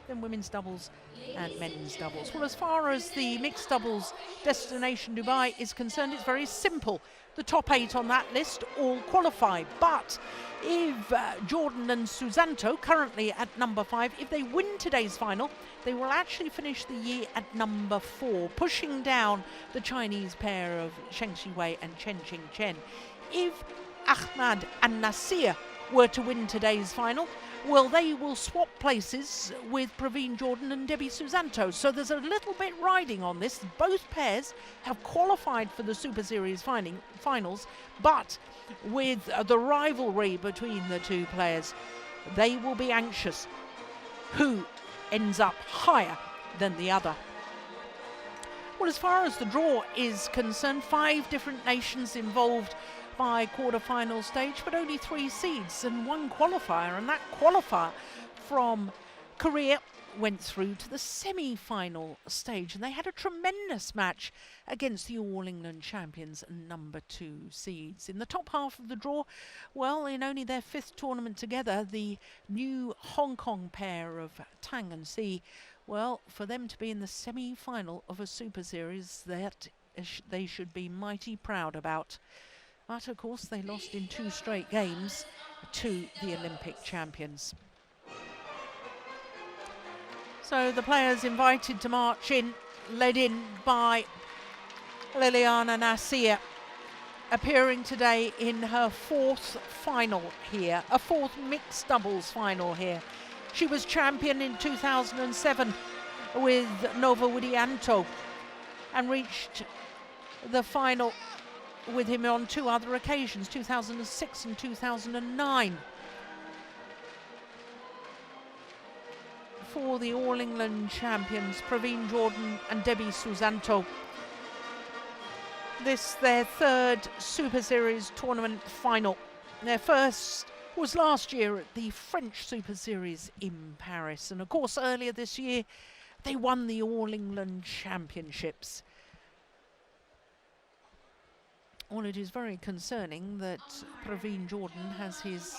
then women's doubles and men's doubles. Well, as far as the mixed doubles destination Dubai is concerned, it's very simple. The top 8 on that list all qualify, but if Jordan and Susanto, currently at number 5, if they win today's final, they will actually finish the year at number 4, pushing down the Chinese pair of Sheng Shiwei and Chen Qingchen. If Ahmad and Natsir were to win today's final, well, they will swap places with Praveen Jordan and Debby Susanto. So there's a little bit riding on this. Both pairs have qualified for the Super Series finals, but with the rivalry between the two players, they will be anxious who ends up higher than the other. Well, as far as the draw is concerned, 5 different nations involved by quarter-final stage, but only 3 seeds and 1 qualifier, and that qualifier from Korea went through to the semi-final stage, and they had a tremendous match against the All England champions and number 2 seeds. In the top half of the draw, well, in only their 5th tournament together, the new Hong Kong pair of Tang and Si, well, for them to be in the semi-final of a Super Series, that they should be mighty proud about. But of course they lost in 2 straight games to the Olympic champions. So the players invited to march in, led in by Liliyana Natsir, appearing today in her 4th final here, a 4th mixed doubles final here. She was champion in 2007 with Nova Widianto and reached the final with him on 2 other occasions, 2006 and 2009. For the All England champions, Praveen Jordan and Debby Susanto, this their 3rd Super Series tournament final. Their first was last year at the French Super Series in Paris, and of course earlier this year they won the All England Championships. Well, it is very concerning that Praveen Jordan has his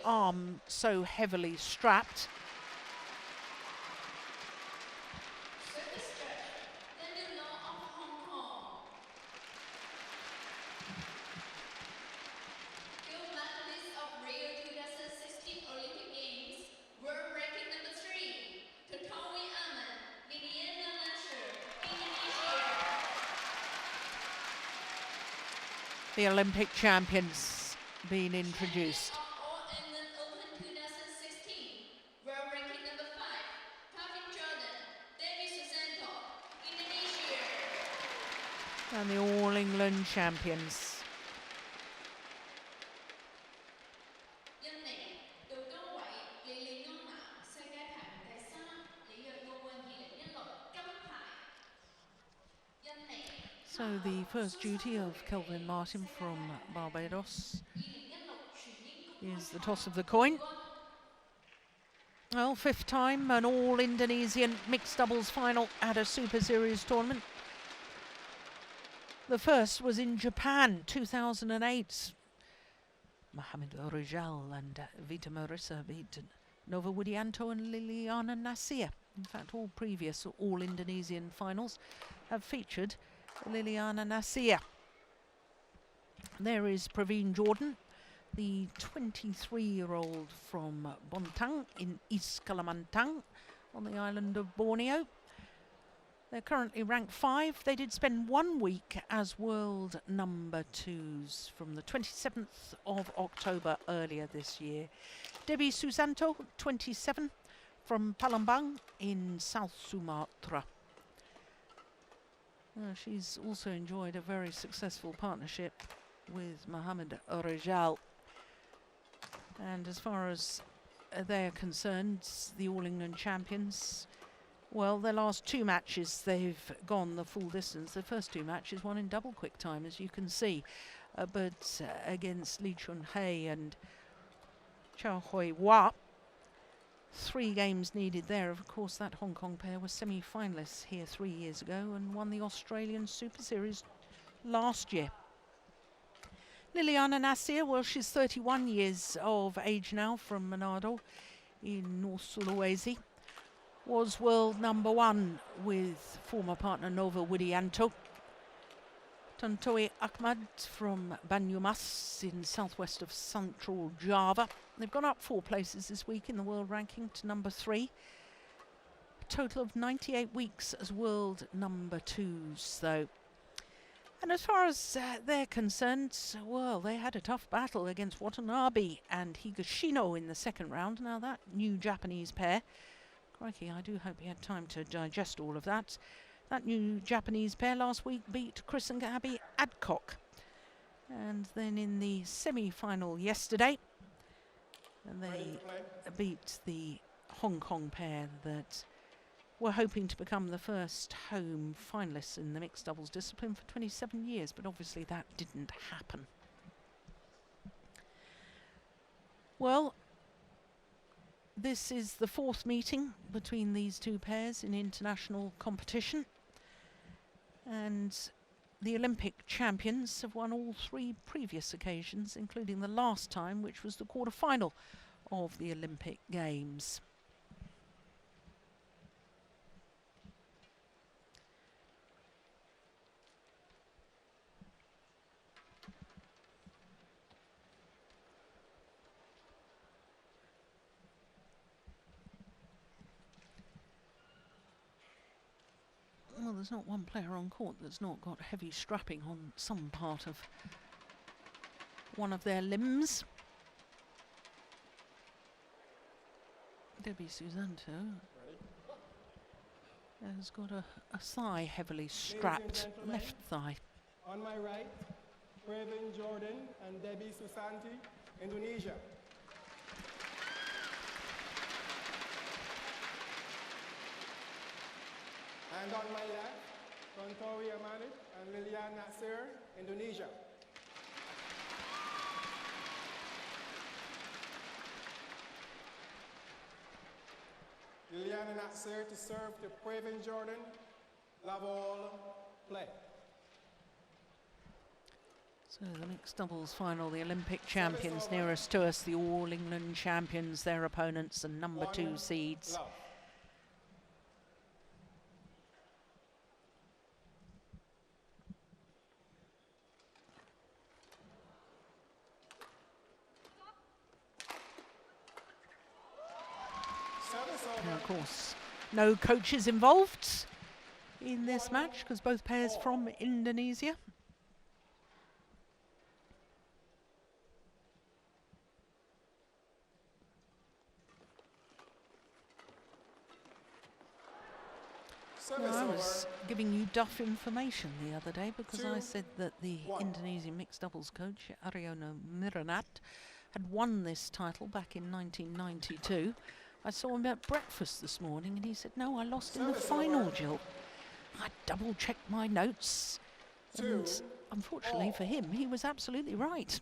arm so heavily strapped. The Olympic champions being introduced. And the All England champions. So the first duty of Kelvin Martin from Barbados is the toss of the coin. Well, 5th time an all-Indonesian mixed doubles final at a Super Series tournament. The first was in Japan, 2008. Mohamed Rijal and Vita Marissa beat Nova Widianto and Liliyana Natsir. In fact, all previous all-Indonesian finals have featured Liliyana Natsir. There is Praveen Jordan, the 23-year-old from Bontang in East Kalimantan on the island of Borneo. They're currently ranked 5. They did spend 1 week as world number 2s from the 27th of October earlier this year. Debby Susanto, 27, from Palembang in South Sumatra. She's also enjoyed a very successful partnership with Mohamed Rijal. And as far as they're concerned, the All England champions, well, their last 2 matches, they've gone the full distance. The first 2 matches won in double quick time, as you can see. But against Lee Chun-hei and Chao Hui-Hua, 3 games needed there. Of course, that Hong Kong pair was semi-finalists here 3 years ago and won the Australian Super Series last year. Liliyana Natsir, well, she's 31 years of age now, from Manado in North Sulawesi. was world #1 with former partner Nova Widianto. Tontowi Ahmad from Banyumas in southwest of central Java. They've gone up 4 places this week in the world ranking to #3. A total of 98 weeks as world #2s though. And as far as they're concerned, well, they had a tough battle against Watanabe and Higashino in the second round. Now that new Japanese pair, crikey, I do hope you had time to digest all of that. That new Japanese pair last week beat Chris and Gabby Adcock. And then in the semi-final yesterday, they beat the Hong Kong pair that were hoping to become the first home finalists in the mixed doubles discipline for 27 years, but obviously that didn't happen. Well, this is the 4th meeting between these 2 pairs in international competition, and the Olympic champions have won all 3 previous occasions, including the last time, which was the quarter-final of the Olympic Games. Well, there's not one player on court that's not got heavy strapping on some part of one of their limbs. Debby Susanto has got a thigh heavily strapped, left thigh. On my right, Praveen Jordan and Debby Susanto, Indonesia. And on my left, Tontowi Ahmad and Liliyana Natsir, Indonesia. Liliyana Natsir to serve to Praveen Jordan. Love all, play. So the mixed doubles final, the Olympic champions nearest to us, the All England champions, their opponents and #2 seeds. Love. And of course, no coaches involved in this match because both pairs from Indonesia. Now, I was giving you duff information the other day because I said that the Indonesian mixed doubles coach, Aryono Miranat, had won this title back in 1992. I saw him at breakfast this morning and he said, no, I lost in the final, Jill. I double-checked my notes and unfortunately for him, he was absolutely right.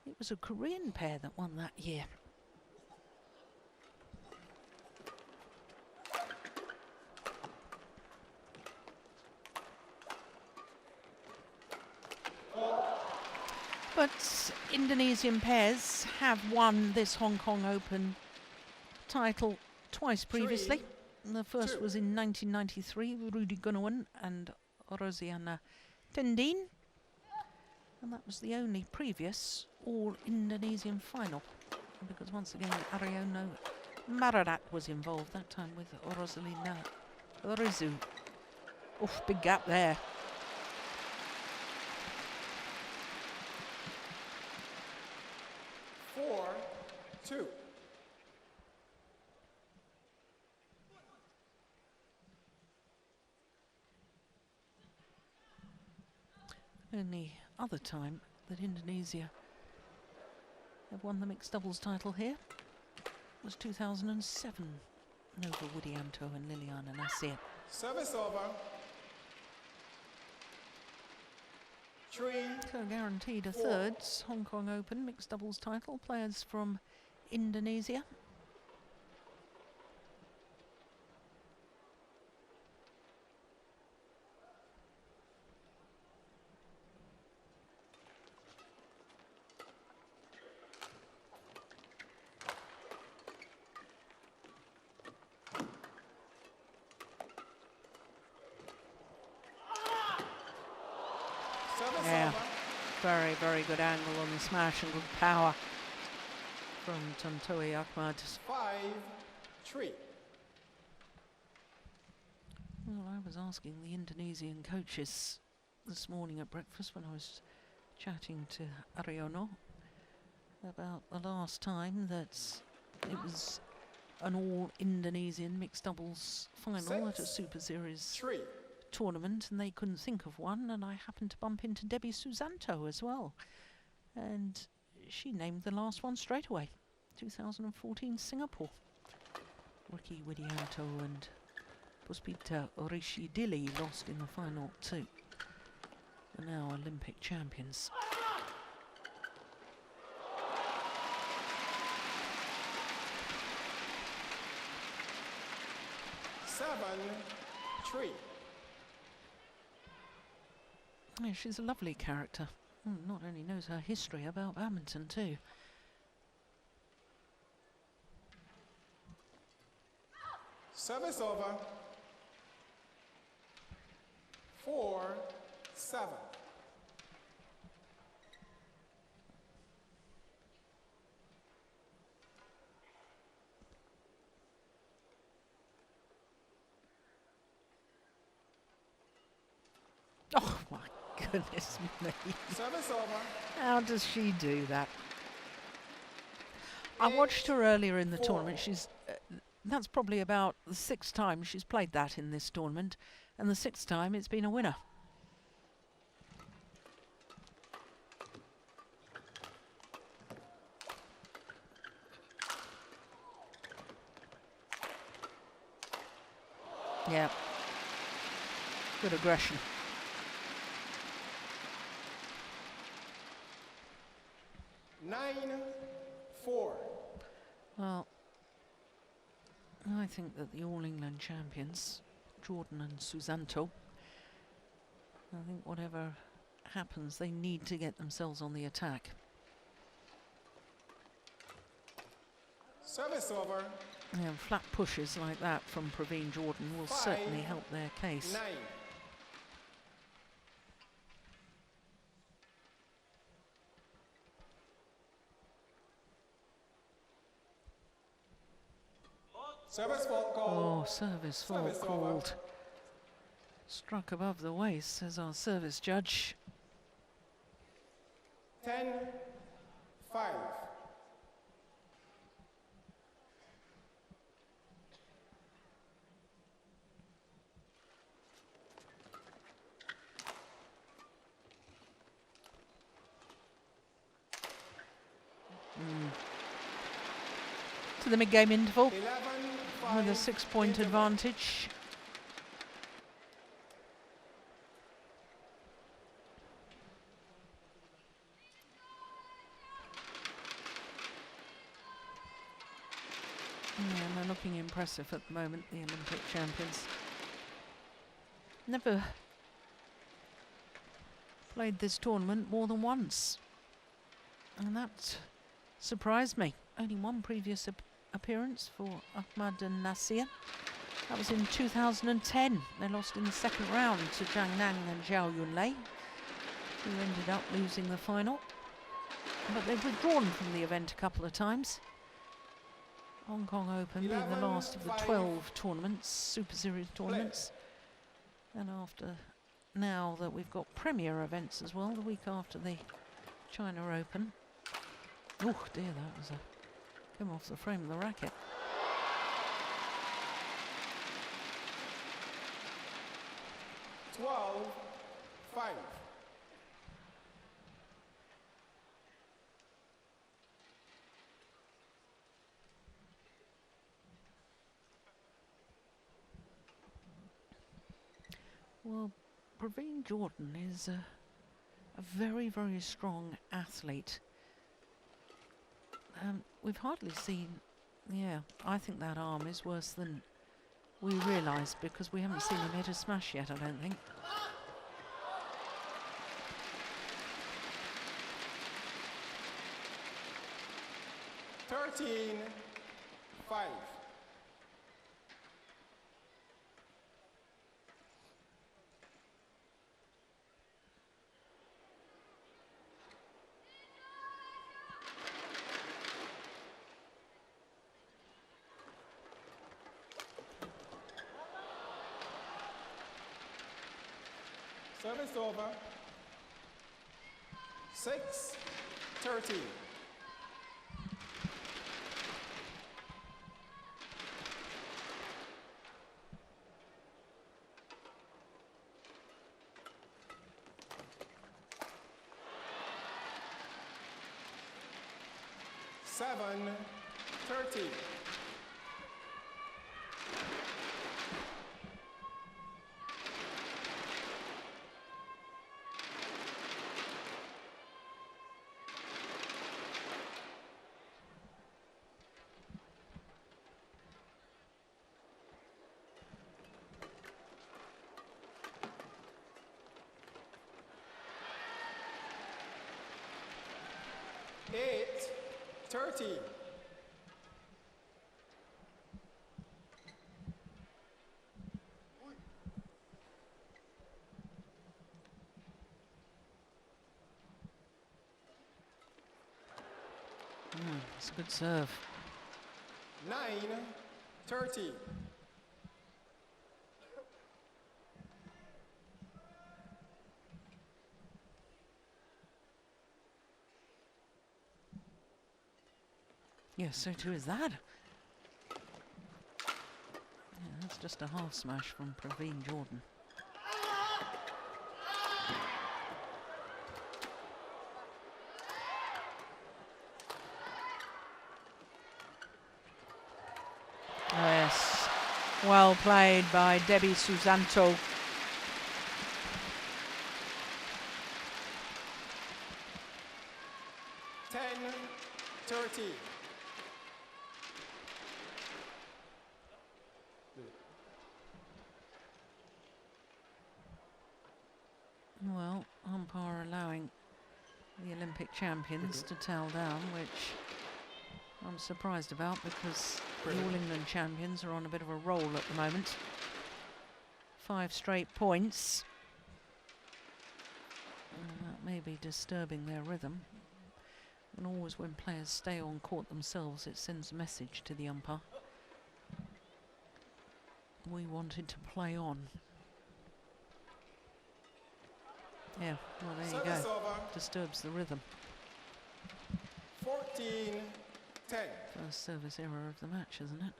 It was a Korean pair that won that year. But Indonesian pairs have won this Hong Kong Open title twice previously. The first was in 1993 with Rudi Gunawan and Rosiana Tendin. And that was the only previous all-Indonesian final. Because once again, Aryono Maradat was involved, that time with Rosalina Rizu. Oof, big gap there. Two. Only other time that Indonesia have won the mixed doubles title here was 2007. Nova Widianto and Liliyana Natsir. Service over. 3. So guaranteed a third Hong Kong Open mixed doubles title. Players from Indonesia. very, very good angle on the smash and good power from Tontowi Ahmad. 5-3. Well, I was asking the Indonesian coaches this morning at breakfast when I was chatting to Ariono about the last time that it was an all-Indonesian mixed doubles final at a Super Series tournament, and they couldn't think of one, and I happened to bump into Debby Susanto as well, and she named the last one straight away, 2014 Singapore. Ricky Widianto and Puspita Orishidili lost in the final too. They're now Olympic champions. Yeah, she's a lovely character. Not only knows her history about badminton too. Service over. 4-7. Oh my goodness me. Service over. How does she do that? I watched her earlier in the tournament. She's that's probably about the 6th time she's played that in this tournament, and the 6th time it's been a winner. Yeah. Good aggression. 9-4. Well, I think that the All England champions, Jordan and Susanto, I think whatever happens, they need to get themselves on the attack. Service over. Yeah, flat pushes like that from Praveen Jordan will certainly help their case. 9. Service fault called. Oh, service fault called. Struck above the waist, says our service judge. 10-5. To the mid-game interval 11-5 with a 6-point advantage. Yeah, and they're looking impressive at the moment, the Olympic champions. Never played this tournament more than once, and that surprised me. Only one previous appearance for Ahmad and Natsir. That was in 2010. They lost in the 2nd round to Zhang Nang and Zhao Yunlei, who ended up losing the final. But they've withdrawn from the event a couple of times. Hong Kong Open being the last of the 12 tournaments, Super Series tournaments. And after, now that we've got Premier events as well, the week after the China Open. Oh dear, that was a came off the frame of the racket. $12-5. Well, Praveen Jordan is a very, very strong athlete. We've hardly seen, yeah, I think that arm is worse than we realise because we haven't seen him hit a smash yet, I don't think. $13-5. Service over. 6-13. Seven, 30. Eight, 30. It's a good serve. 9-30. Yes, so too is that. Yeah, that's just a half smash from Praveen Jordan. Yes, well played by Debby Susanto. Well, umpire allowing the Olympic champions to towel down, which I'm surprised about because the All England champions are on a bit of a roll at the moment. 5 straight points. And that may be disturbing their rhythm. And always when players stay on court themselves, it sends a message to the umpire. We wanted to play on. Yeah, well there you go. Disturbs the rhythm. 14-10. First service error of the match, isn't it?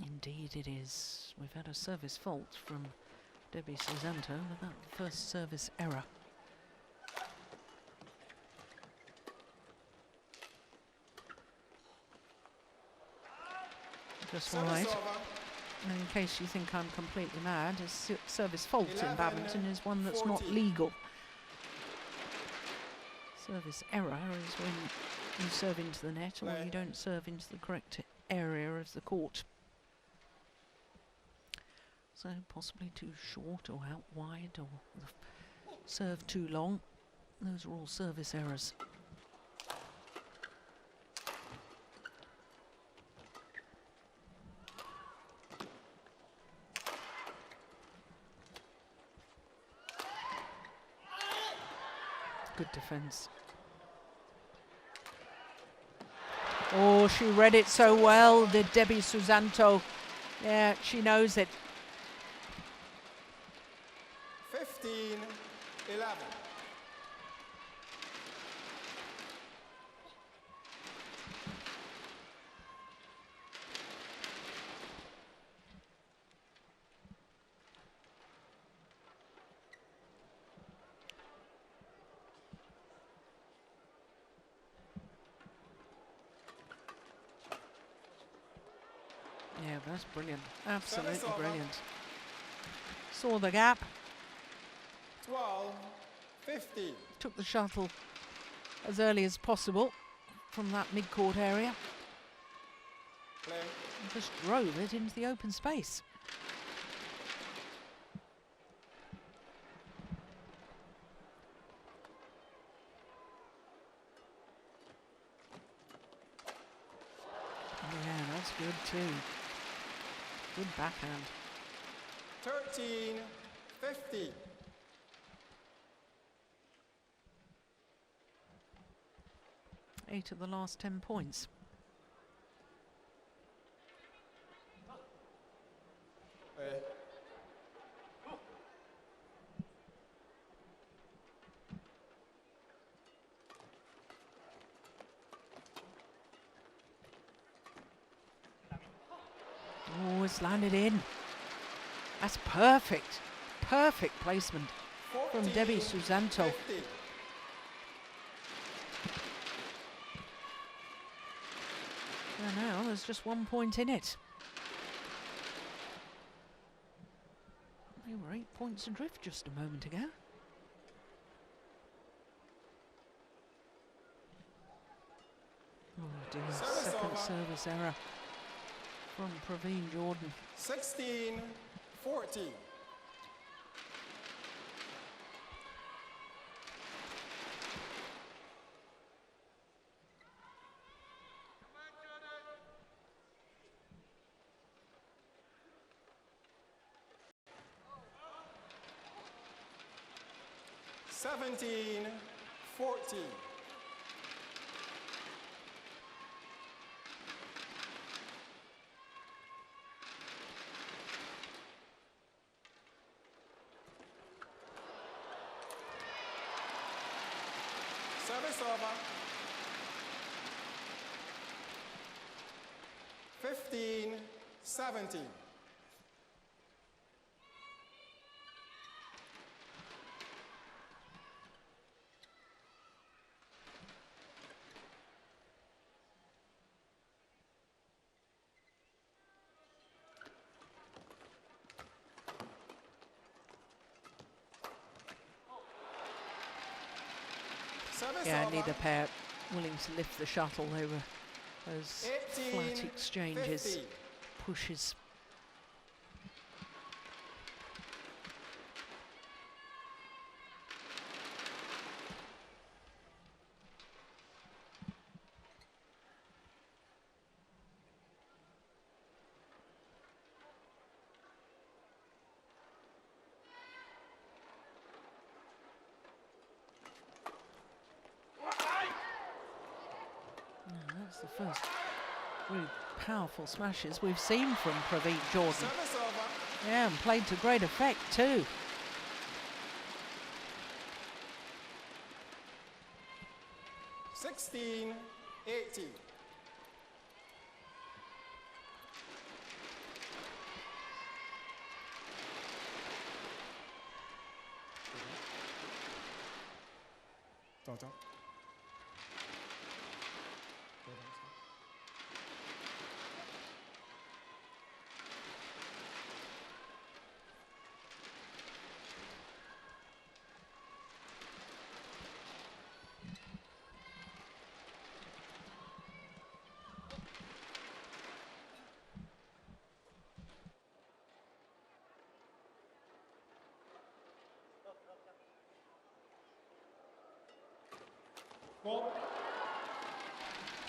Indeed it is. We've had a service fault from Debby Susanto with that first service error. Just right. And in case you think I'm completely mad, a service fault in badminton is one that's not legal. Service error is when you serve into the net or you don't serve into the correct area of the court. So possibly too short or out wide or serve too long. Those are all service errors. Good defence. Oh, she read it so well, did Debby Susanto. Yeah, she knows it. 15-11. Yeah, that's brilliant. Absolutely brilliant. Saw the gap. 12-15. Took the shuttle as early as possible from that mid-court area. Play. And just drove it into the open space. Yeah, that's good too. Good backhand. 13-15. 8 of the last 10 points. Oh, it's landed in. That's perfect. Perfect placement from Debby Susanto. 50. And now there's just 1 point in it. They were 8 points adrift just a moment ago. Oh dear, second service error from Praveen Jordan. 16-14. Seventeen, 14. Service over. 15-17. Yeah, neither pair willing to lift the shuttle. They were those flat exchanges, 50. pushes. That's the first really powerful smashes we've seen from Praveen Jordan. Service over. Yeah, and played to great effect too. Sixteen, 18. Tonto.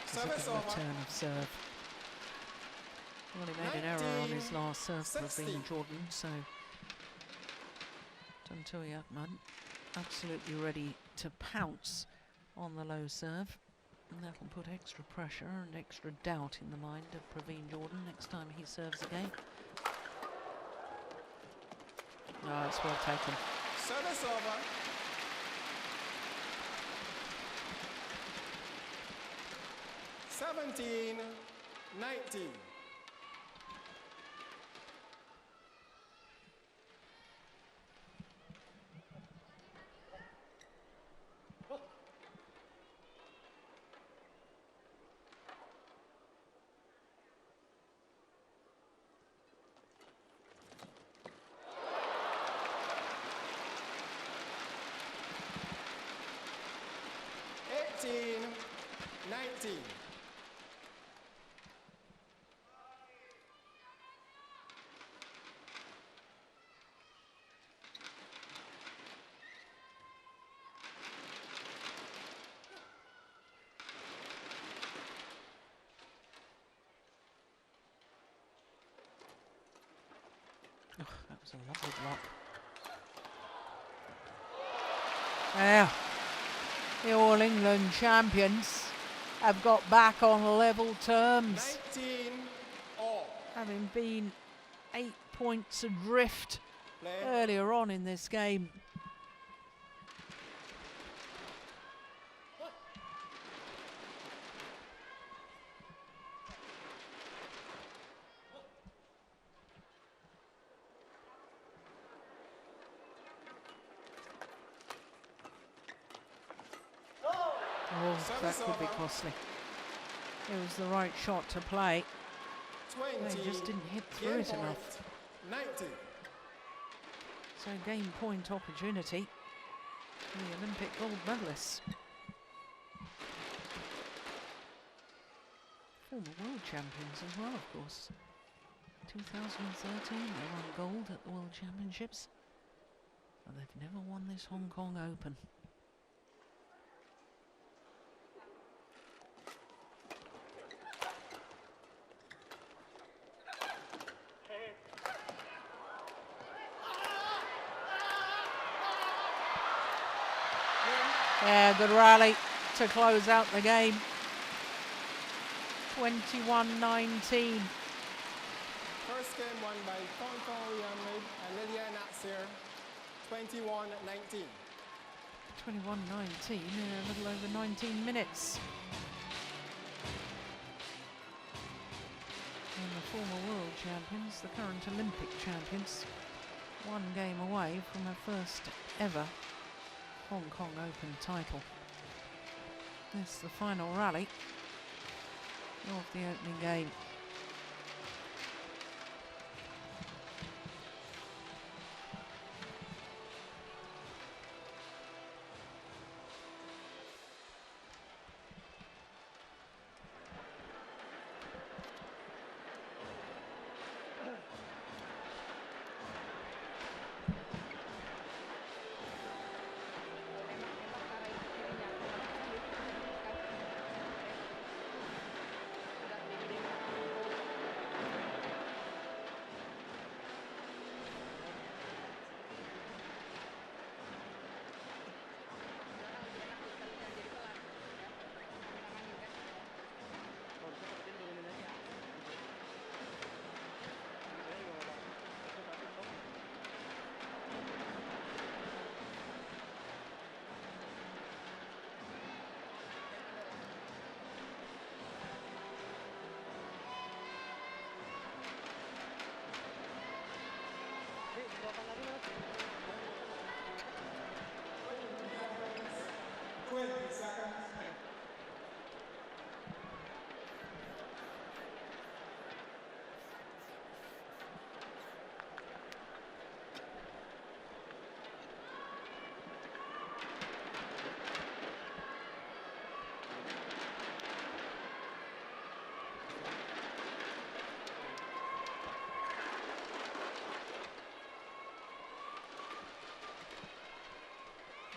Service over. Return of serve. Well, he made an error on his last serve, Praveen Jordan, so Tontowi Ahmad absolutely ready to pounce on the low serve. And that'll put extra pressure and extra doubt in the mind of Praveen Jordan next time he serves again. Oh, it's well taken. Service over. 17, 19. Eighteen, 19. Oh, that was a lovely block. Well, the All England champions have got back on level terms, 19 all. having been 8 points adrift Play. earlier on in this game. that could be costly. It was the right shot to play. 20, They just didn't hit through it enough. 90. So game point opportunity for the Olympic gold medalists. Former world champions as well, of course. 2013, they won gold at the World Championships. But they've never won this Hong Kong Open. Yeah, good rally to close out the game. 21-19. First game won by Tontowi Ahmad and Liliyana Natsir, 21-19. 21-19 in a little over 19 minutes. And the former world champions, the current Olympic champions, one game away from a first ever Hong Kong Open title. This is the final rally of the opening game.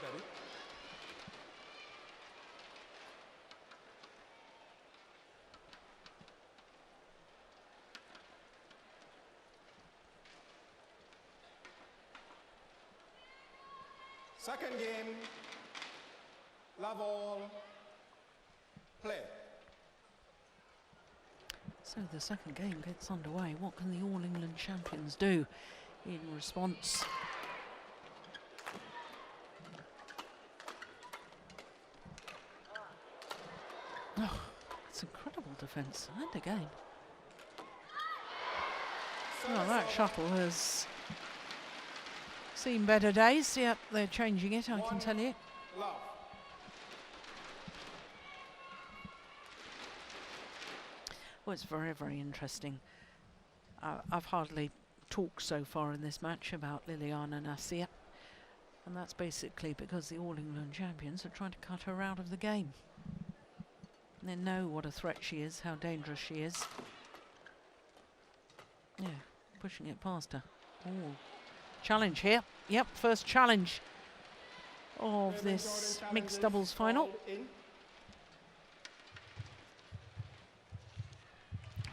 Debby. Second game, love all, play. So the second game gets underway. What can the All England champions do in response? Oh, it's incredible defence. And again. Well, that shuttle has seen better days. Yep, they're changing it, I can tell you. Love. Well, it's very, very interesting. I've hardly talked so far in this match about Liliyana Natsir, and that's basically because the All England champions are trying to cut her out of the game. They know what a threat she is, how dangerous she is. Yeah, pushing it past her. Oh, challenge here. Yep, first challenge of this mixed doubles final. In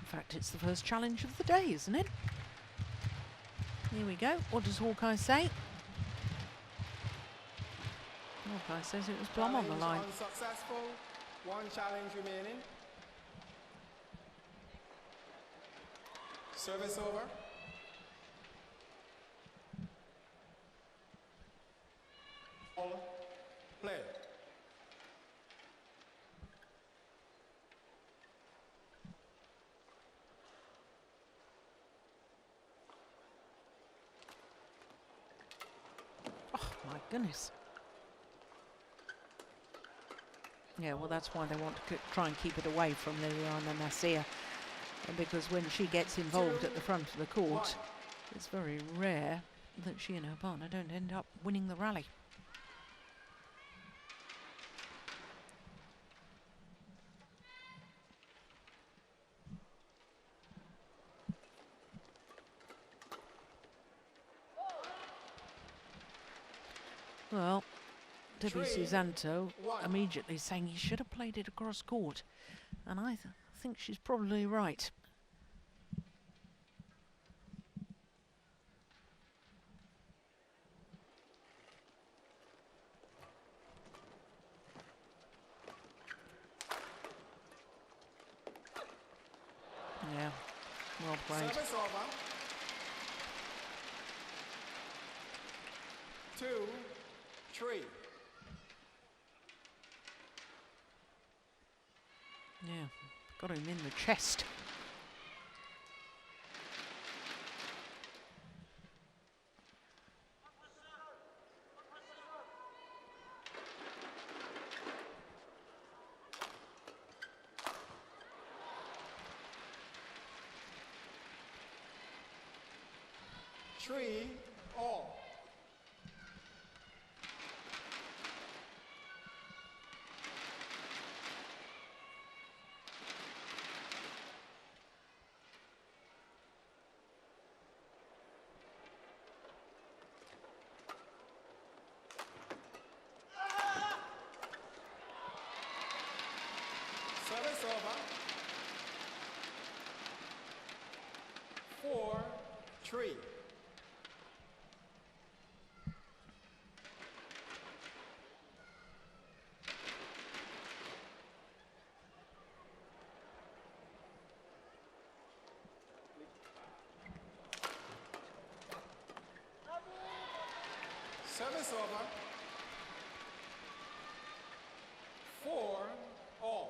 fact, it's the first challenge of the day, isn't it? Here we go. What does Hawkeye say? Hawkeye says it was plumb on the line. Unsuccessful. One challenge remaining. Service over. All play. Oh my goodness. Yeah, well, that's why they want to try and keep it away from Liliyana and Natsir, because when she gets involved at the front of the court, it's very rare that she and her partner don't end up winning the rally. Well, Debby Susanto immediately saying he should have played it across court, and I think she's probably right. Yeah, well played. Service over. 2-3. Yeah, got him in the chest. Three all. Service over. 4-3. Service over. 4 all.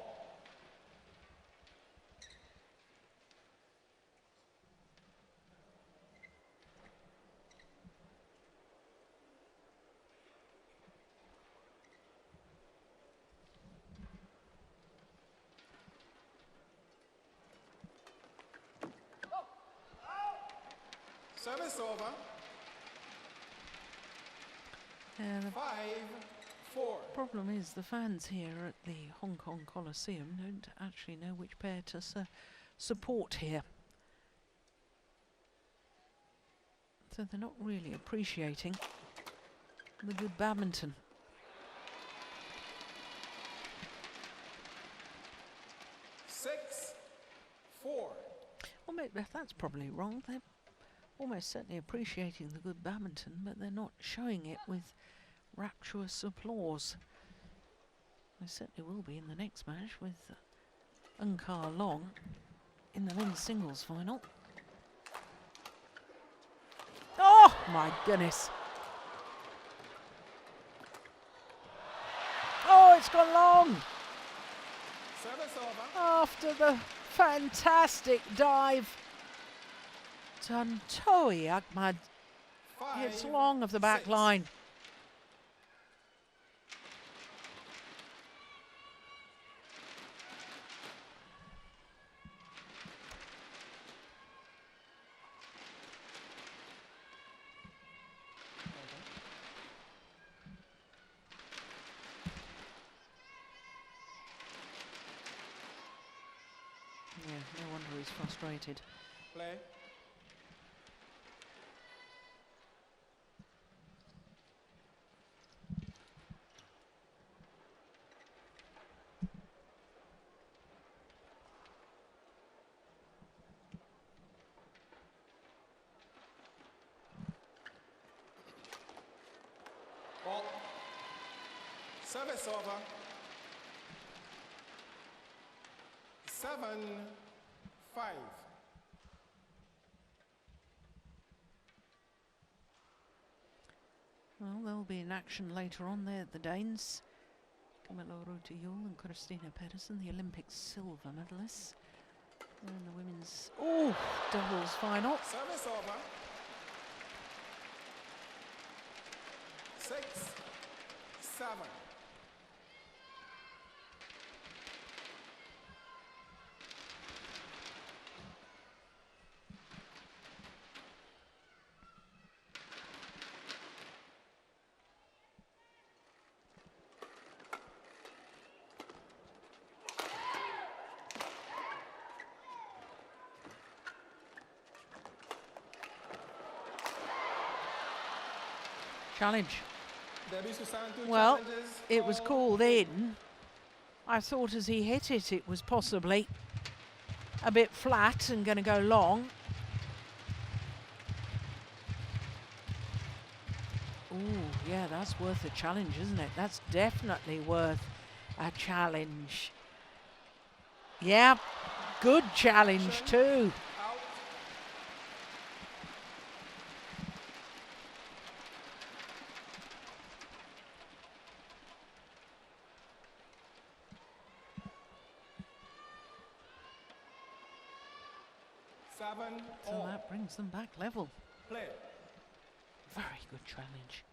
Service over. Yeah, the 5-4. problem is the fans here at the Hong Kong Coliseum don't actually know which pair to support here. So they're not really appreciating the good badminton. 6-4. Well, maybe that's probably wrong. They're almost certainly appreciating the good badminton, but they're not showing it with rapturous applause. They certainly will be in the next match with Ahmad Long in the men's singles final. Oh my goodness. Oh, it's gone long. Service over. After the fantastic dive, Tontowi Ahmad hits long of the back 5-6. line. Yeah, no wonder he's frustrated. Play. Ball. Service over. 7-5. Well, they'll be in action later on there at the Danes. Camilla Rutayul and Christina Pedersen, the Olympic silver medalists. And the women's doubles final. Service over. 6-7. challenge. Debby Susanto Well, challenges it was all called three. in. I thought as he hit it, it was possibly a bit flat and going to go long. Oh, yeah, that's worth a challenge, isn't it? That's definitely worth a challenge. Yeah, good challenge too. Out. Seven So all. that brings them back level. Play. Very good challenge.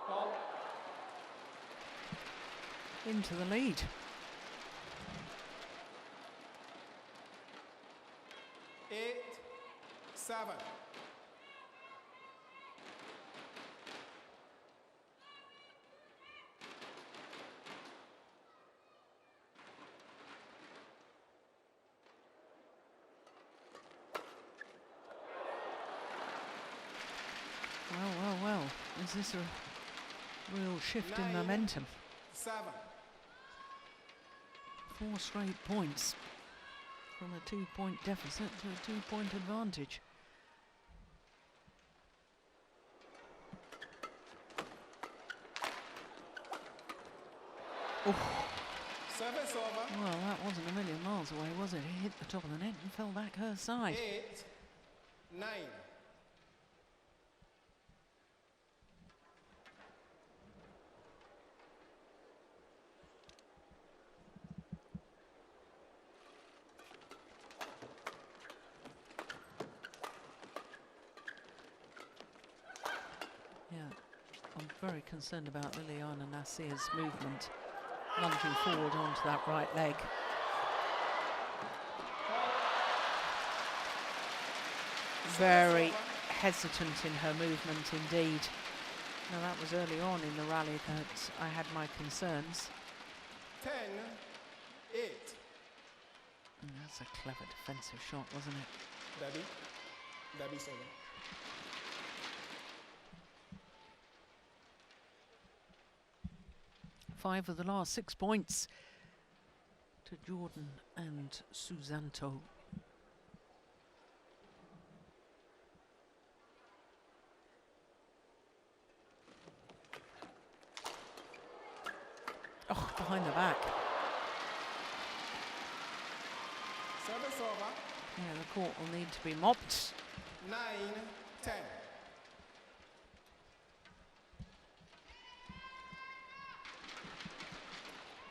Ball. Into the lead. 8-7. Well. Is this a real shift in 9-7. momentum? 4 straight points from a 2-point deficit to a 2-point advantage. Oh, Service over. well, that wasn't a million miles away, was it? It hit the top of the net and fell back her side. 8-9. Yeah, I'm very concerned about Liliyana Natsir's movement, lunging forward onto that right leg. Very hesitant in her movement indeed. Now that was early on in the rally that I had my concerns. 10-8. And that's a clever defensive shot, wasn't it? Debby server. Five of the last 6 points to Jordan and Susanto. Oh, behind the back. Service over. Yeah, the court will need to be mopped. 9-10.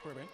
Praveen.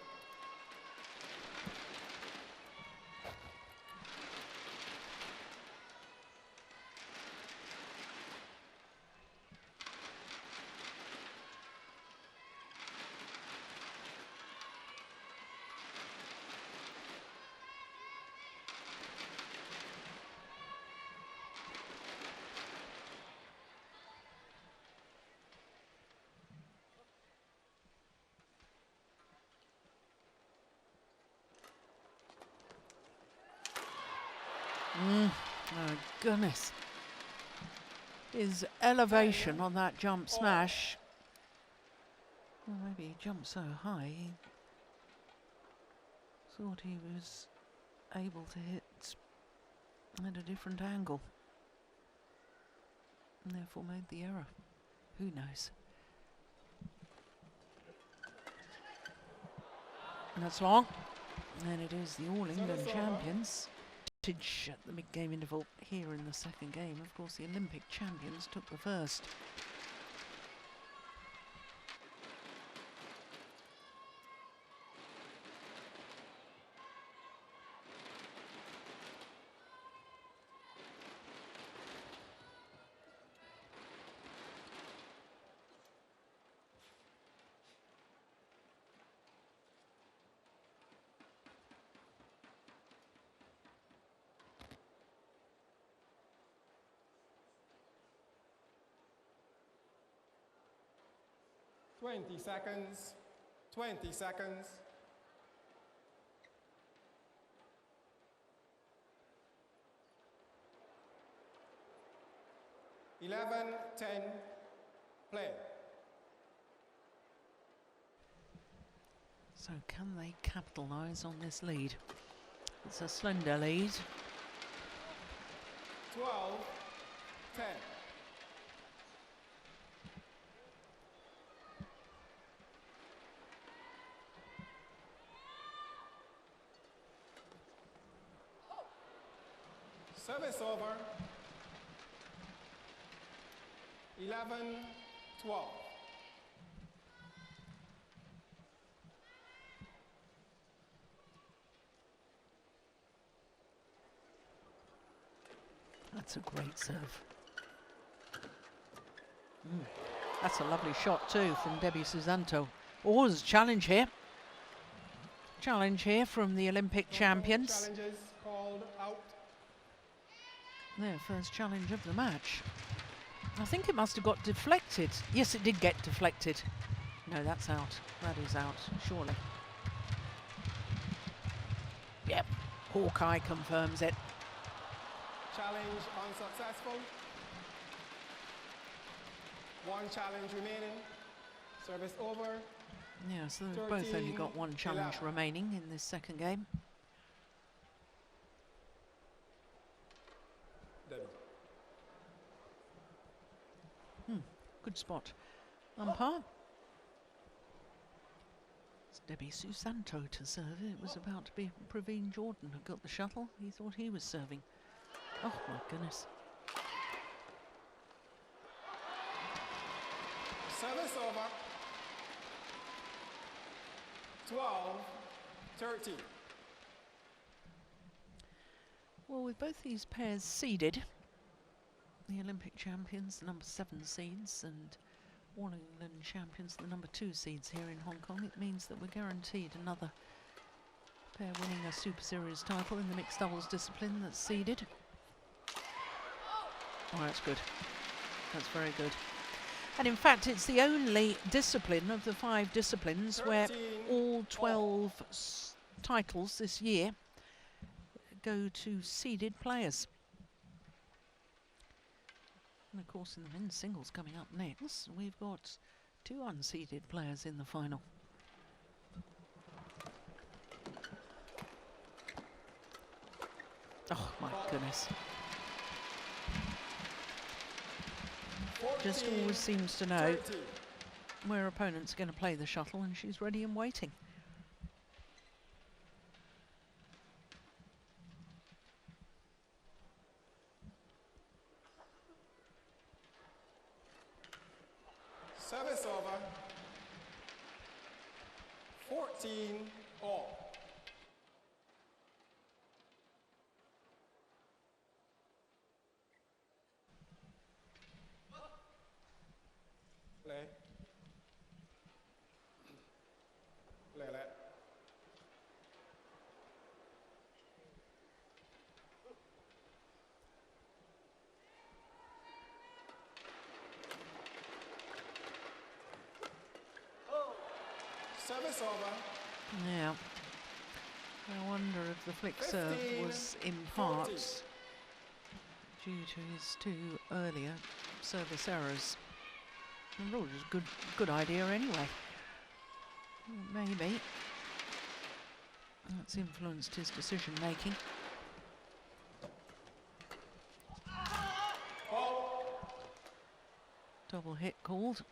Oh, goodness. His elevation on that jump smash. Well, maybe he jumped so high, he thought he was able to hit at a different angle. And therefore made the error. Who knows? And that's long. And it is the All England champions. At the mid-game interval here in the second game. Of course, the Olympic champions took the first. Twenty seconds. 20 seconds. Eleven, 10, play. So can they capitalise on this lead? It's a slender lead. 12, 10. Service over. 11, 12. That's a great serve. That's a lovely shot too from Debby Susanto. Oh, there's a challenge here. Challenge here from the Olympic champions. Challenges called out. Their first challenge of the match. I think it must have got deflected. Yes, it did get deflected. No, that's out. That is out, surely. Yep, Hawkeye confirms it. Challenge unsuccessful. One challenge remaining. Service over. Yeah, so they've both only got one challenge 11. remaining in this second game. Debby. Good spot. Umpire. It's Debby Susanto to serve. It was about to be Praveen Jordan who got the shuttle. He thought he was serving. Oh my goodness. Service over. 12, 13. Well, with both these pairs seeded, the Olympic champions, the number 7 seeds, and All England champions, the number 2 seeds here in Hong Kong, it means that we're guaranteed another pair winning a Super Series title in the mixed doubles discipline that's seeded. Oh, that's good. That's very good. And in fact, it's the only discipline of the 5 disciplines where all 12 titles this year go to seeded players. And of course, in the men's singles coming up next, we've got 2 unseeded players in the final. Oh my goodness. Just always seems to know where opponent's going to play the shuttle, and she's ready and waiting. Service over. 14 all. Play. Play that. Service over. Now, I wonder if the flick serve was in part due to his 2 earlier service errors. And really just good idea anyway. Maybe that's influenced his decision making. Double hit called.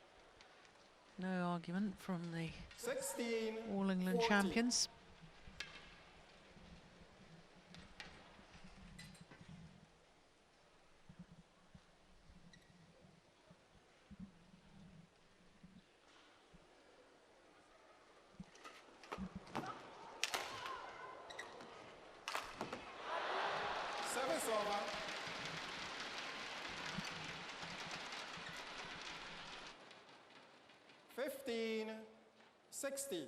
No argument from the 16, All England 14. champions. Service over. 15, 16.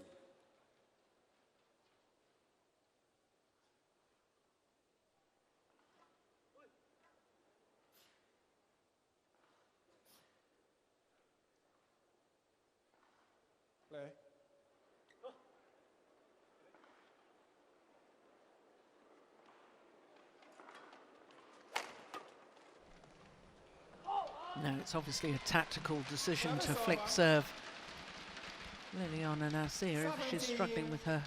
Play. No, it's obviously a tactical decision to flick serve. Liliyana Natsir, if she's struggling with her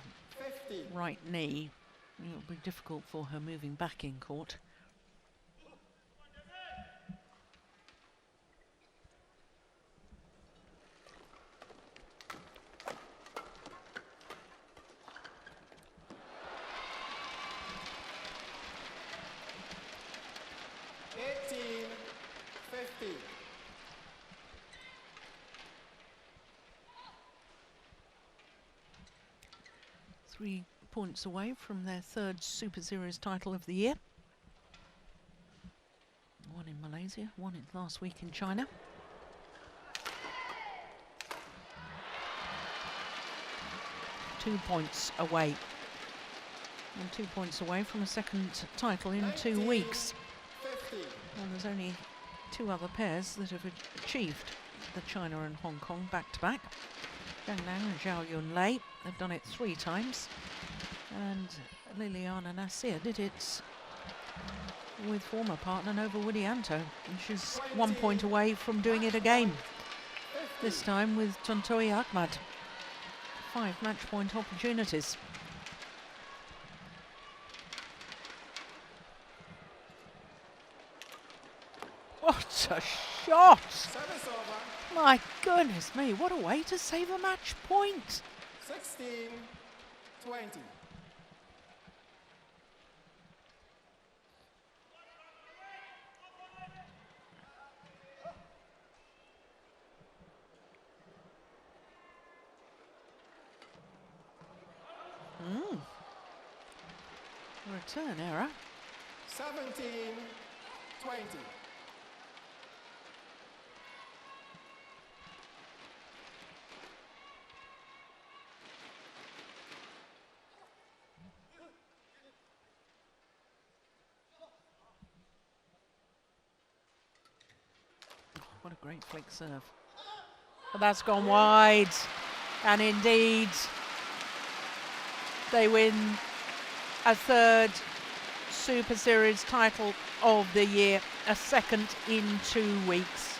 50. right knee, it'll be difficult for her moving back in court. Three points away from their third Super Series title of the year. One in Malaysia, one in last week in China. Two points away. And 2 points away from a second title in 2 weeks. And there's only 2 other pairs that have achieved the China and Hong Kong back-to-back. Zhang Nang and Zhao Yunlei, they've done it 3 times. And Liliyana Natsir did it with former partner Nova Widianto. And she's 1 point away from doing it again. This time with Tontowi Ahmad. 5 match point opportunities. What a shot! My goodness me, what a way to save a match point. 16-20. Return error. 17-20. What a great flick serve. But that's gone wide. And indeed, they win a third Super Series title of the year, a second in 2 weeks.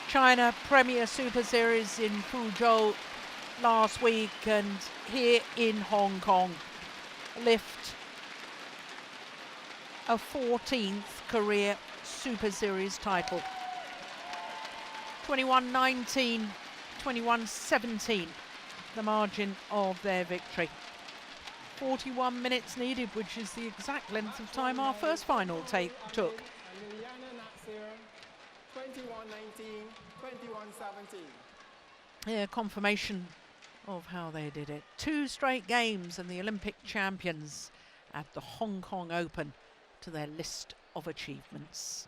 China Premier Super Series in Fuzhou last week, and here in Hong Kong lift a 14th career Super Series title. 21-19, 21-17, the margin of their victory. 41 minutes needed, which is the exact length of time our first final took. Liliyana Natsir, 21-19, 21-17. Yeah, confirmation of how they did it. 2 straight games and the Olympic champions add the Hong Kong Open to their list of achievements.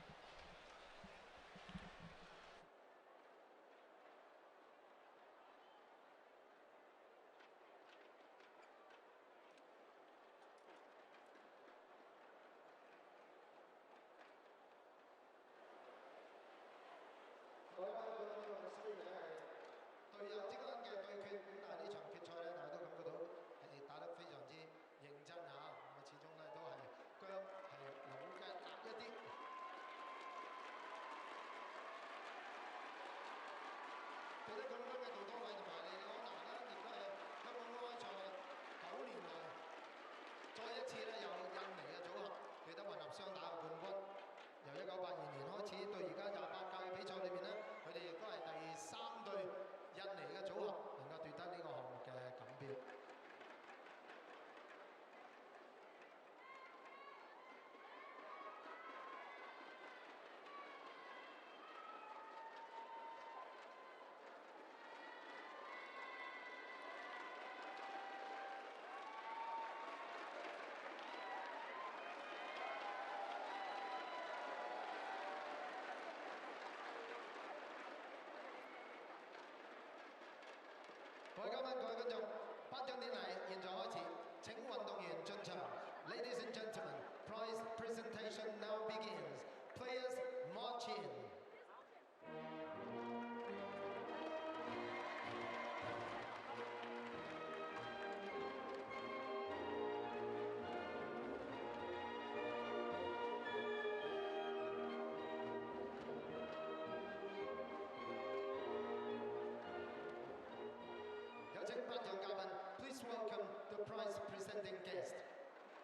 Ladies and gentlemen, prize presentation now begins. Players march in.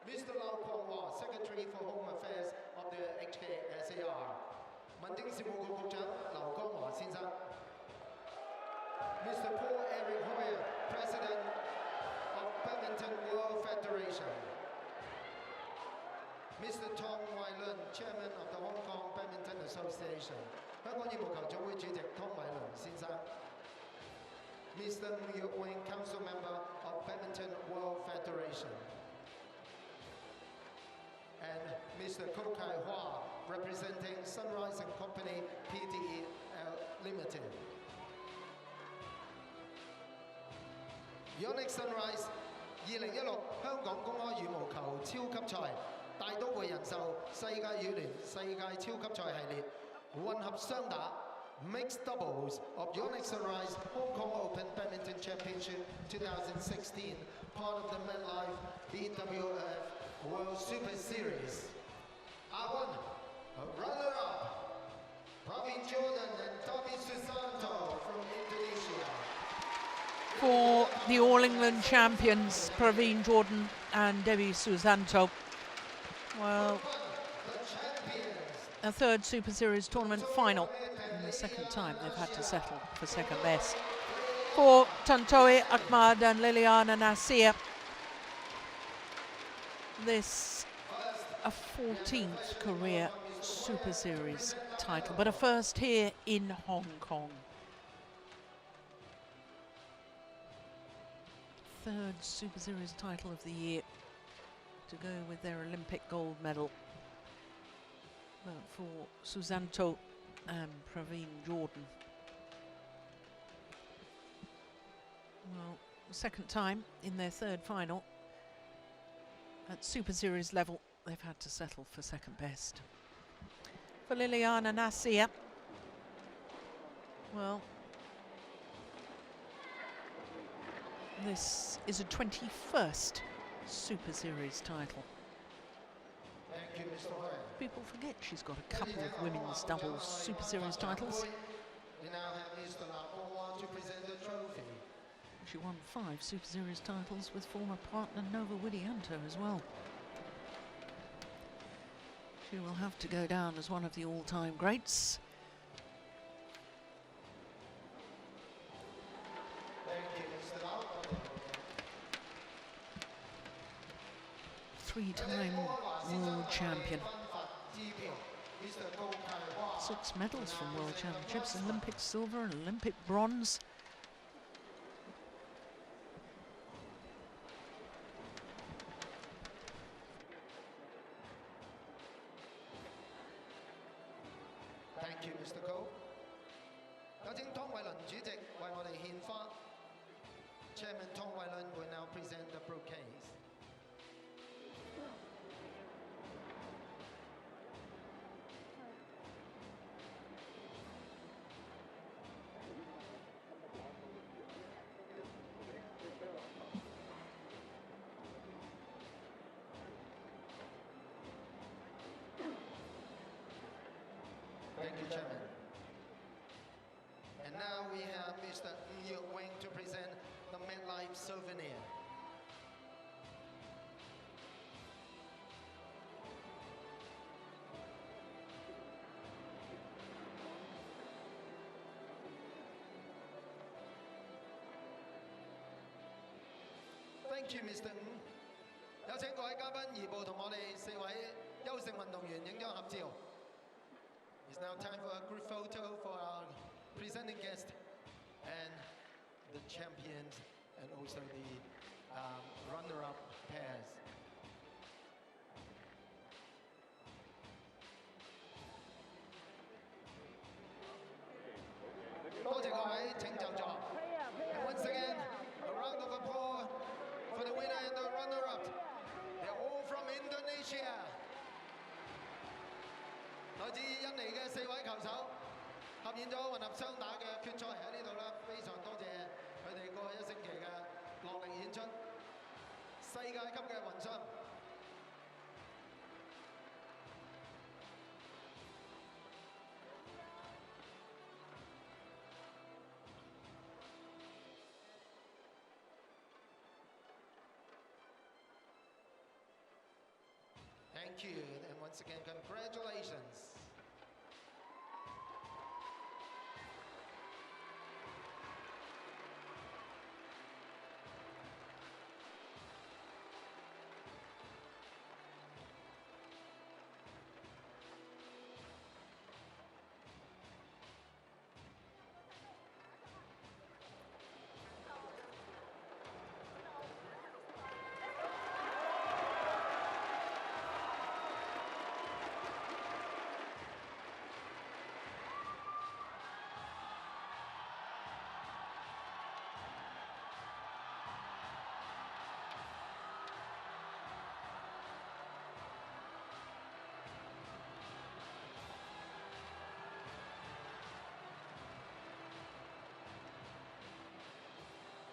Mr. Lau Kwong-Hwa, Secretary for Home Affairs of the HKSAR. 民政事務局局長劉江華先生。Mr. Paul Eric Hoyer, President of Badminton World Federation. Mr. Tong Wai-lun, Chairman of the Hong Kong Badminton Association. 香港羽毛球總會主席湯偉倫先生。Mr. Ng Yuk Wing, Council Member of Badminton World Federation. And Mr. Ko Kai Hua, representing Sunrise and Company Pte Limited. Yonex Sunrise 2016香港公開羽毛球超級賽大都會人壽世界羽聯世界超級賽系列混合雙打 Mixed Doubles of Yonex Sunrise Hong Kong Open Badminton Championship 2016, part of the MetLife BWF World Superseries. Ahmad, runner-up, Praveen and Debby Susanto from Indonesia. For the All England champions, Praveen Jordan and Debby Susanto. Well, a third Super Series tournament final. And the second time they've had to settle for second best. For Tontowi, Ahmad and Liliyana Natsir, this a 14th career Super Series title, but a first here in Hong Kong. Third Super Series title of the year to go with their Olympic gold medal. But for Susanto and Praveen Jordan, well, second time in their third final at Super Series level, they've had to settle for second best. For Liliyana Natsir, well, this is a 21st Super Series title. Thank you, Mr. Hoyer. People forget she's got a couple of women's doubles Super Series titles. We now have Mr. Lau Kwong-Hwa to present the trophy. She won 5 Super Series titles with former partner Nova Widianto as well. She will have to go down as one of the all-time greats. Thank you, Mr. Lau. 3-time world champion. 6 medals from World Championships, Olympic silver and Olympic bronze. Thank you, Mr. Ko. 有請湯偉倫主席為我哋獻花。Chairman Tong Wai-lun will now present the bouquets. Thank you, Chairman. And now we have Mr. Ng Yuk Wing to present the MetLife souvenir. Thank you, Mr. Ng. 有請各位嘉賓移步同我哋4位優勝運動員影張合照。It's now time for a group photo for our presenting guest and the champions and also the runner-up pairs. 多謝各位，請就座。And once again, a round of applause for the winner and the runner-up. They're all from Indonesia. 來自印尼嘅4位球手合演咗混合雙打嘅決賽喺呢度啦，非常多謝佢哋過去1星期嘅落力演出，世界級嘅混雙。Thank you, and once again, congratulations.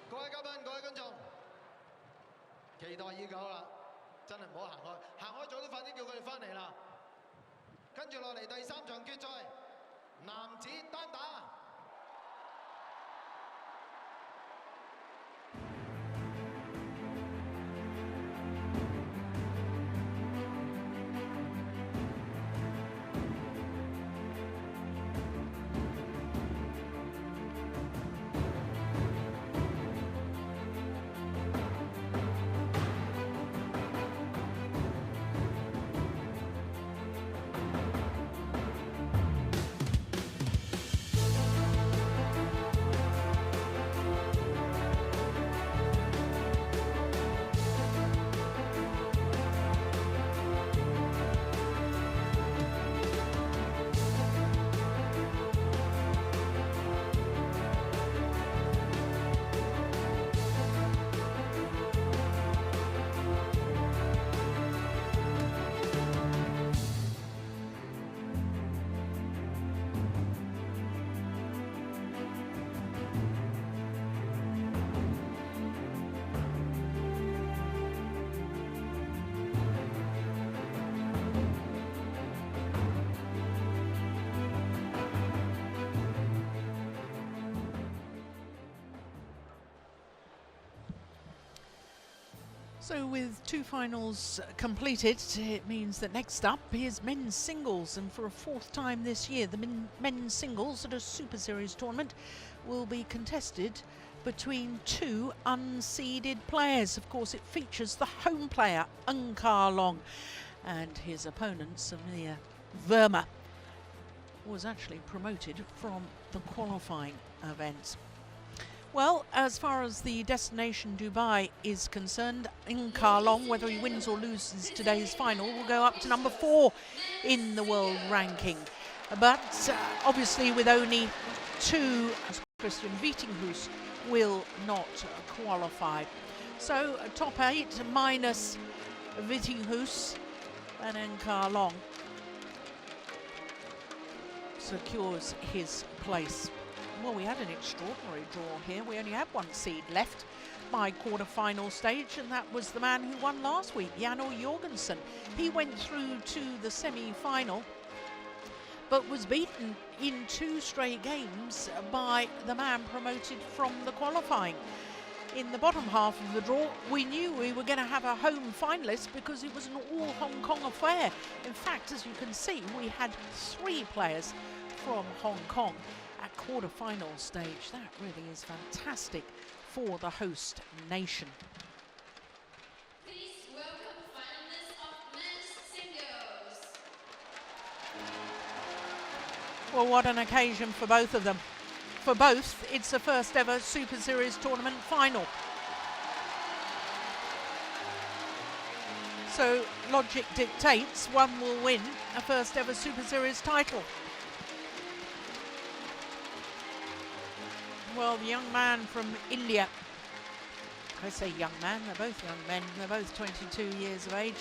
各位嘉賓、各位觀眾，期待已久啦，真係唔好行開，行開早啲快啲叫佢哋翻嚟啦。跟住落嚟第三場決賽，男子單打。So with two finals completed, it means that next up is men's singles, and for a fourth time this year the men's singles at a Super Series tournament will be contested between two unseeded players. Of course, it features the home player Long and his opponent Samir Verma was actually promoted from the qualifying events. Well, as far as the destination Dubai is concerned, Long, whether he wins or loses today's final, will go up to number 4 in the world ranking. But obviously with only two, Christian Wittinghus will not qualify. So top 8 minus Wittinghus and Long secures his place. Well, we had an extraordinary draw here. We only had one seed left by quarter-final stage, and that was the man who won last week, Janor Jorgensen. He went through to the semi-final, but was beaten in 2 straight games by the man promoted from the qualifying. In the bottom half of the draw, we knew we were going to have a home finalist because it was an all Hong Kong affair. In fact, as you can see, we had 3 players from Hong Kong at quarter-final stage. That really is fantastic for the host nation. Please welcome finalists of men's singles. Well, what an occasion for both of them. For both, it's the first ever Super Series tournament final. So logic dictates one will win a first ever Super Series title. Well, the young man from India, I say young man, they're both young men, they're both 22 years of age.